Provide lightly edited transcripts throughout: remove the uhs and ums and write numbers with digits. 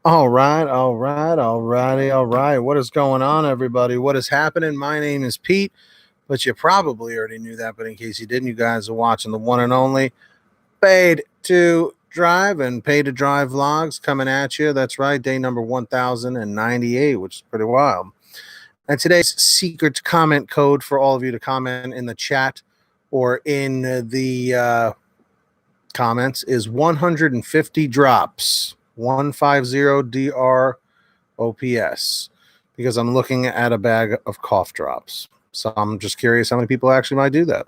All right. What is going on, everybody? What is happening? My name is Pete, but you probably already knew that. But in case you didn't, you guys are watching the one and only Paid to Drive and Pay to Drive vlogs coming at you. That's right, day number 1098, which is pretty wild. And today's secret comment code for all of you to comment in the chat or in the comments is 150 drops. 150 DROPS, because I'm looking at a bag of cough drops. So I'm just curious how many people actually might do that.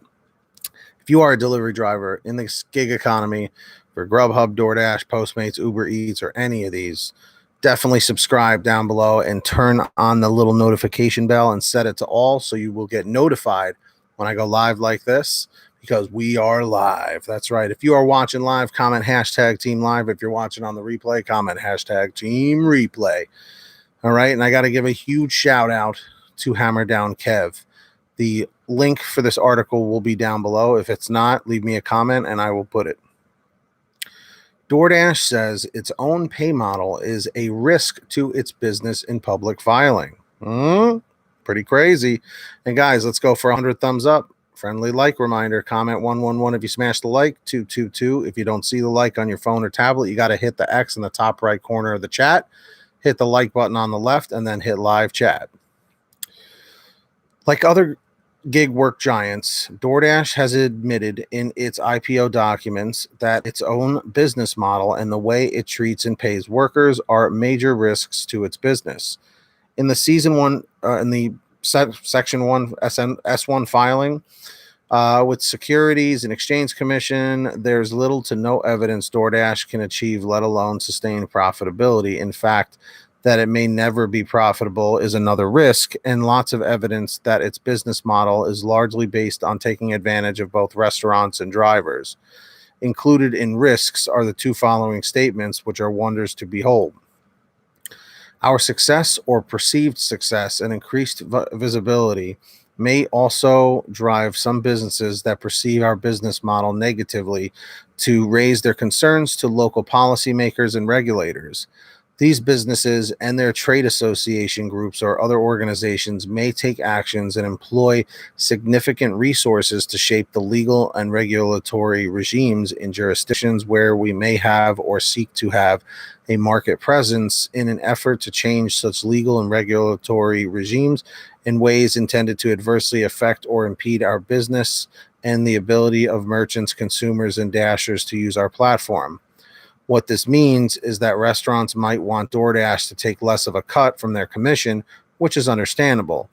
If you are a delivery driver in this gig economy for GrubHub, DoorDash, Postmates, Uber Eats, or any of these, definitely subscribe down below and turn on the little notification bell and set it to all so you will get notified when I go live like this, because we are live. That's right. If you are watching live, comment hashtag Team Live. If you're watching on the replay, comment hashtag Team Replay. All right. And I got to give a huge shout out to Hammer Down Kev. The link for this article will be down below. If it's not, leave me a comment and I will put it. DoorDash says its own pay model is a risk to its business in public filing. Pretty crazy. And guys, let's go for 100 thumbs up. Friendly like reminder, comment 111 if you smash the like, 222 if you don't see the like on your phone or tablet. You got to hit the X in the top right corner of the chat, hit the like button on the left, and then hit live chat. Like other gig work giants, DoorDash has admitted in its IPO documents that its own business model and the way it treats and pays workers are major risks to its business. In the section 1 S1 filing with Securities and Exchange Commission, there's little to no evidence DoorDash can achieve, let alone sustain profitability. In fact, that it may never be profitable is another risk, and lots of evidence that its business model is largely based on taking advantage of both restaurants and drivers. Included in risks are the two following statements, which are wonders to behold. Our success or perceived success and increased visibility may also drive some businesses that perceive our business model negatively to raise their concerns to local policymakers and regulators. These businesses and their trade association groups or other organizations may take actions and employ significant resources to shape the legal and regulatory regimes in jurisdictions where we may have or seek to have a market presence, in an effort to change such legal and regulatory regimes in ways intended to adversely affect or impede our business and the ability of merchants, consumers, and dashers to use our platform. What this means is that restaurants might want DoorDash to take less of a cut from their commission, which is understandable.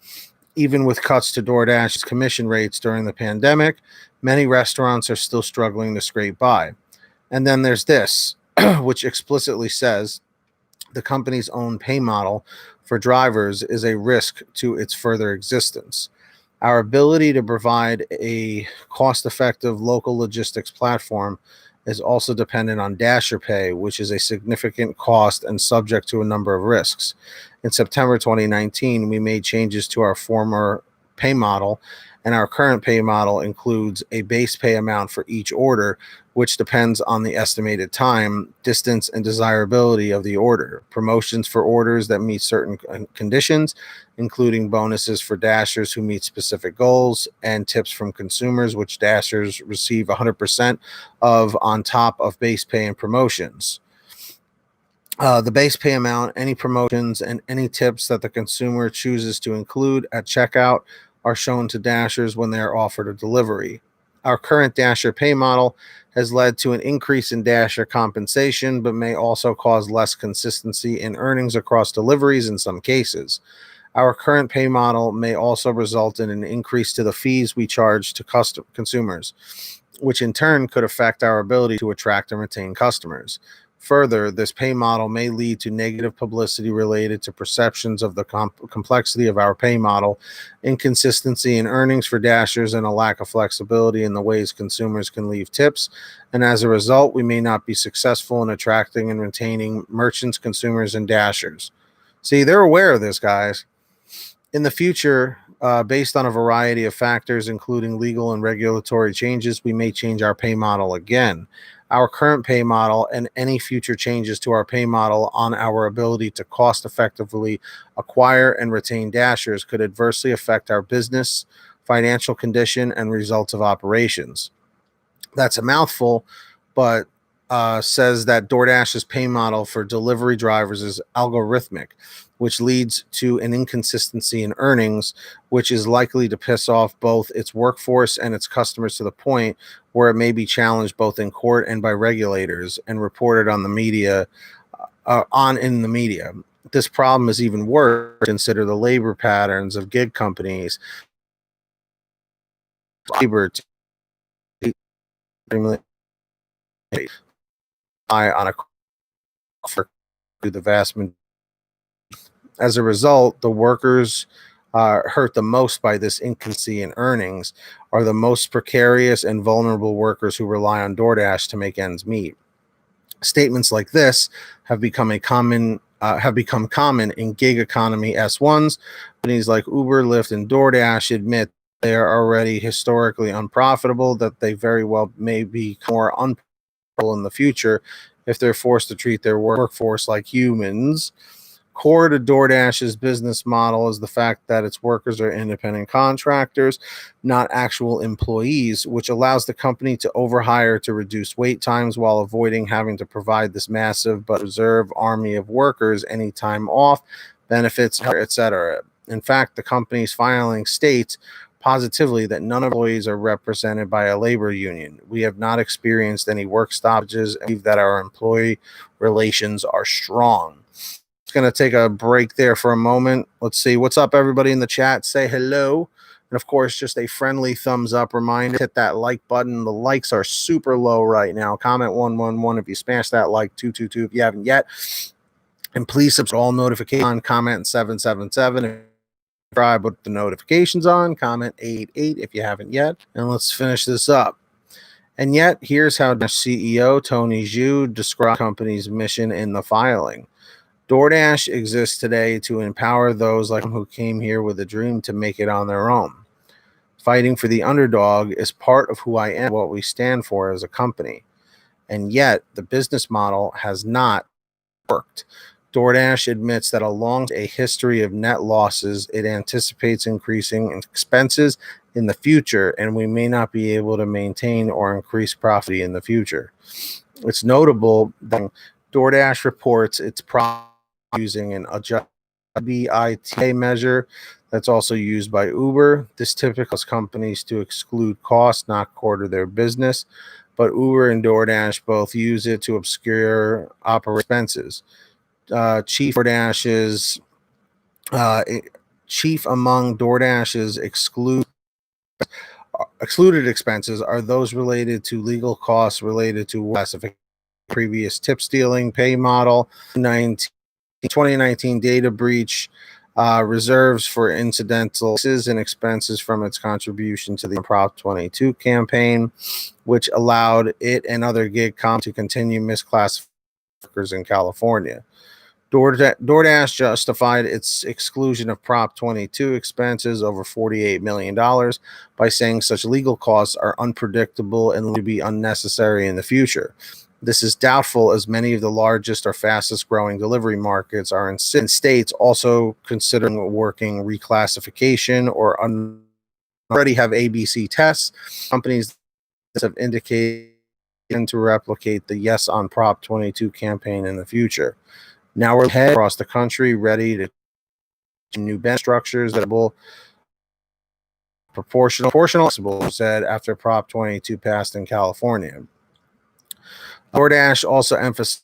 Even with cuts to DoorDash's commission rates during the pandemic, many restaurants are still struggling to scrape by. And then there's this, which explicitly says the company's own pay model for drivers is a risk to its further existence. Our ability to provide a cost-effective local logistics platform is also dependent on Dasher Pay, which is a significant cost and subject to a number of risks. In September 2019, we made changes to our former pay model, and our current pay model includes a base pay amount for each order, which depends on the estimated time, distance, and desirability of the order. Promotions for orders that meet certain conditions, including bonuses for dashers who meet specific goals, and tips from consumers, which dashers receive 100% of on top of base pay and promotions. The base pay amount, any promotions, and any tips that the consumer chooses to include at checkout are shown to dashers when they are offered a delivery. Our current Dasher pay model has led to an increase in Dasher compensation, but may also cause less consistency in earnings across deliveries in some cases. Our current pay model may also result in an increase to the fees we charge to consumers, which in turn could affect our ability to attract and retain customers. Further, this pay model may lead to negative publicity related to perceptions of the complexity of our pay model, inconsistency in earnings for dashers, and a lack of flexibility in the ways consumers can leave tips. And as a result, we may not be successful in attracting and retaining merchants, consumers, and dashers. See, they're aware of this, guys. In the future, based on a variety of factors, including legal and regulatory changes, we may change our pay model again. Our current pay model and any future changes to our pay model on our ability to cost effectively acquire and retain dashers could adversely affect our business, financial condition, and results of operations. That's a mouthful, but says that DoorDash's pay model for delivery drivers is algorithmic, which leads to an inconsistency in earnings, which is likely to piss off both its workforce and its customers to the point where it may be challenged both in court and by regulators and reported on the media. In the media, this problem is even worse. Consider the labor patterns of gig companies. Labor on a for the vast majority. As a result, the workers hurt the most by this inconsistency in earnings are the most precarious and vulnerable workers who rely on DoorDash to make ends meet. Statements like this have become common in gig economy S1s. Companies like Uber, Lyft, and DoorDash admit they are already historically unprofitable, that they very well may be more unprofitable in the future if they're forced to treat their workforce like humans. Core to DoorDash's business model is the fact that its workers are independent contractors, not actual employees, which allows the company to overhire to reduce wait times while avoiding having to provide this massive but reserve army of workers any time off, benefits, etc. In fact, the company's filing states positively that none of employees are represented by a labor union. We have not experienced any work stoppages and believe that our employee relations are strong. Going to take a break there for a moment. Let's see what's up, everybody in the chat. Say hello, and of course, just a friendly thumbs up reminder. Hit that like button. The likes are super low right now. Comment 111 if you smash that like. 222 if you haven't yet, and please subscribe. All notifications on. Comment 777. Subscribe with the notifications on. Comment 88 if you haven't yet, and let's finish this up. And yet, here's how CEO Tony Zhu described the company's mission in the filing. DoorDash exists today to empower those like who came here with a dream to make it on their own. Fighting for the underdog is part of who I am, what we stand for as a company. And yet, the business model has not worked. DoorDash admits that along a history of net losses, it anticipates increasing expenses in the future, and we may not be able to maintain or increase profit in the future. It's notable that DoorDash reports its profit using an adjusted EBITDA measure that's also used by Uber. This typically allows companies to exclude costs not core to their business, but Uber and DoorDash both use it to obscure operating expenses. Chief among DoorDash's excluded expenses are those related to legal costs related to classification, previous tip stealing, pay model, 2019 data breach, reserves for incidental and expenses from its contribution to the Prop 22 campaign, which allowed it and other gig comps to continue misclassifying workers in California. DoorDash justified its exclusion of Prop 22 expenses over $48 million by saying such legal costs are unpredictable and will be unnecessary in the future. This is doubtful, as many of the largest or fastest growing delivery markets are in states also considering working reclassification or already have ABC tests. Companies have indicated to replicate the Yes on Prop 22 campaign in the future. Now we're heading across the country, ready to new bench structures that will proportional said after Prop 22 passed in California. DoorDash also emphasizes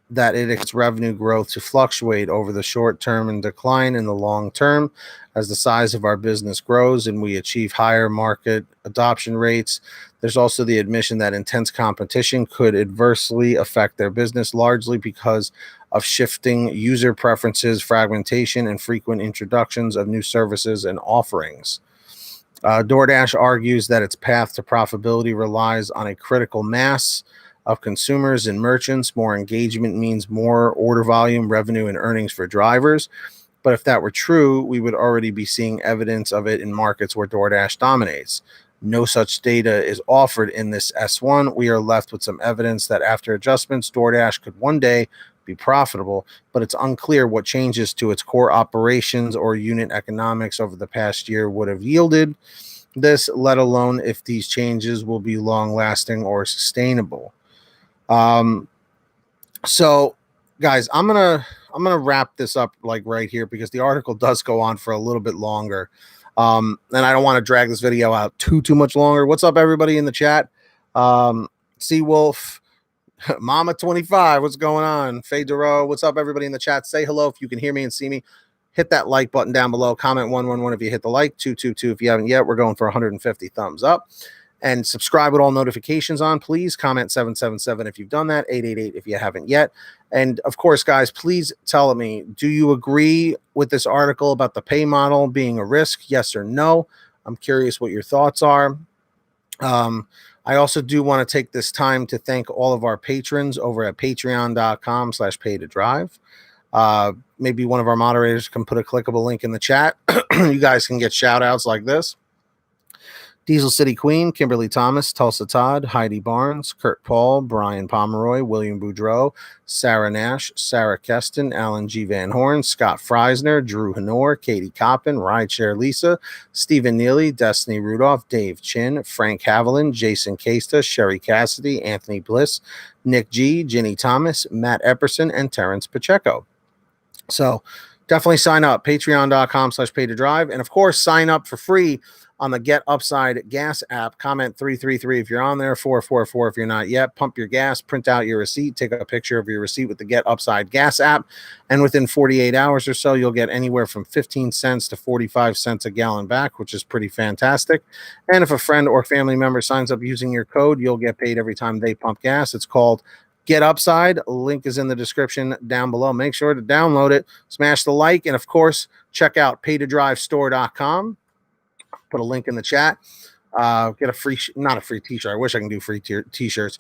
that it expects revenue growth to fluctuate over the short term and decline in the long term as the size of our business grows and we achieve higher market adoption rates. There's also the admission that intense competition could adversely affect their business, largely because of shifting user preferences, fragmentation, and frequent introductions of new services and offerings. DoorDash argues that its path to profitability relies on a critical mass of consumers and merchants. More engagement means more order volume, revenue, and earnings for drivers. But if that were true, we would already be seeing evidence of it in markets where DoorDash dominates. No such data is offered in this S1. We are left with some evidence that after adjustments, DoorDash could one day be profitable, but it's unclear what changes to its core operations or unit economics over the past year would have yielded this, let alone if these changes will be long lasting or sustainable. So guys, I'm gonna wrap this up like right here because the article does go on for a little bit longer. And I don't want to drag this video out too much longer. What's up, everybody in the chat? Seawolf, Mama 25, what's going on? Faye Duro, what's up, everybody in the chat? Say hello if you can hear me and see me. Hit that like button down below. Comment 111 if you hit the like, 222 if you haven't yet. We're going for 150 thumbs up. And subscribe with all notifications on, please. Comment 777 if you've done that, 888 if you haven't yet. And of course, guys, please tell me, do you agree with this article about the pay model being a risk? Yes or no? I'm curious what your thoughts are. I also do want to take this time to thank all of our patrons over at patreon.com/pay-to-drive. Maybe one of our moderators can put a clickable link in the chat. You guys can get shout outs like this. Diesel City Queen, Kimberly Thomas, Tulsa Todd, Heidi Barnes, Kurt Paul, Brian Pomeroy, William Boudreau, Sarah Nash, Sarah Keston, Alan G. Van Horn, Scott Freisner, Drew Honor, Katie Coppin, Rideshare Lisa, Stephen Neely, Destiny Rudolph, Dave Chin, Frank Haviland, Jason Casta, Sherry Cassidy, Anthony Bliss, Nick G., Ginny Thomas, Matt Epperson, and Terrence Pacheco. So definitely sign up, patreon.com/pay-to-drive. And of course, sign up for free on the Get Upside Gas app. Comment 333 if you're on there, 444 if you're not yet. Pump your gas, print out your receipt, take a picture of your receipt with the Get Upside Gas app, and within 48 hours or so, you'll get anywhere from 15 cents to 45 cents a gallon back, which is pretty fantastic. And if a friend or family member signs up using your code, you'll get paid every time they pump gas. It's called Get Upside. Link is in the description down below. Make sure to download it, smash the like, and of course, check out pay-to-drive-store.com. Put a link in the chat. Get a free, not a free t-shirt. I wish I can do free t-shirts.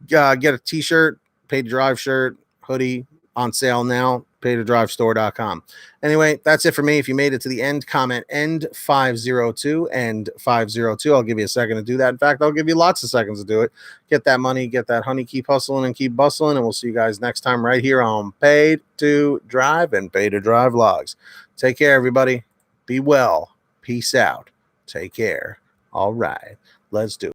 Get a t-shirt, Pay-to-Drive shirt, hoodie on sale now, pay-to-drive-store.com. Anyway, that's it for me. If you made it to the end, comment end 502, end 502. I'll give you a second to do that. In fact, I'll give you lots of seconds to do it. Get that money, get that honey, keep hustling and keep bustling, and we'll see you guys next time right here on Pay to Drive and Pay to Drive Vlogs. Take care, everybody. Be well. Peace out. Take care. All right. Let's do it.